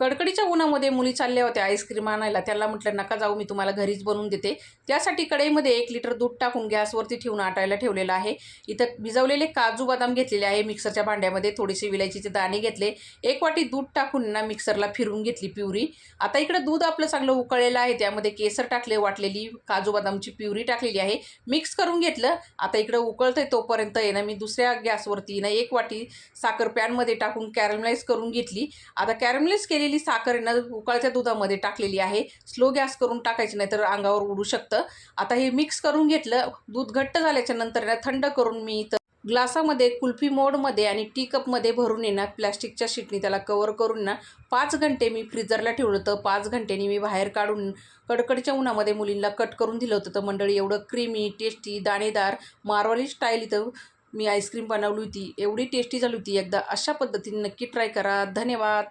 कडकडीच्या उन्हामध्ये मुली चालल्या होत्या आईस्क्रीम आणायला. त्याला म्हटलं नका जाऊ, मी तुम्हाला घरीच बनवून देते. त्यासाठी कढईमध्ये 1 लिटर दूध टाकून गॅसवरती ठेवून आटायला ठेवलेलं आहे. इथं भिजवलेले काजू बदाम घेतलेले आहे मिक्सरच्या भांड्यामध्ये. थोडेसे विलायचीचे दाणे घेतले. 1 वाटी दूध टाकून ना मिक्सरला फिरवून घेतली प्युरी. आता इकडं दूध आपलं चांगलं उकळलेलं आहे. त्यामध्ये केसर टाकले, वाटलेली काजू बदामची प्युरी टाकलेली आहे. मिक्स करून घेतलं. आता इकडं उकळतंय तोपर्यंत आहे ना मी दुसऱ्या गॅसवरती ना 1 वाटी साखर पॅनमध्ये टाकून कॅरमलाइज करून घेतली. आता कॅरमलाइज केलेली साखर आहे ना उकळत्या दुधामध्ये टाकलेली आहे. स्लो गॅस करून टाकायची, नाही तर अंगावर उडू शकतं. आता हे मिक्स करून घेतलं. दूध घट्ट झाल्याच्या नंतर ना थंड करून मी इथं ग्लासामध्ये कुल्फी मोडमध्ये आणि टी कपमध्ये भरून आहे ना प्लॅस्टिकच्या शीटनी त्याला कवर करून ना 5 घंटे मी फ्रीजरला ठेवलं होतं. 5 घंटेनी मी बाहेर काढून कडकडच्या उन्हामध्ये मुलींना कट करून दिलं होतं. तर मंडळी एवढं क्रीमी, टेस्टी, दाणेदार मारवाडी स्टाईल इथं मी आईस्क्रीम बनवली होती. एवढी टेस्टी झाली होती. एकदा अशा पद्धतीने नक्की ट्राय करा. धन्यवाद.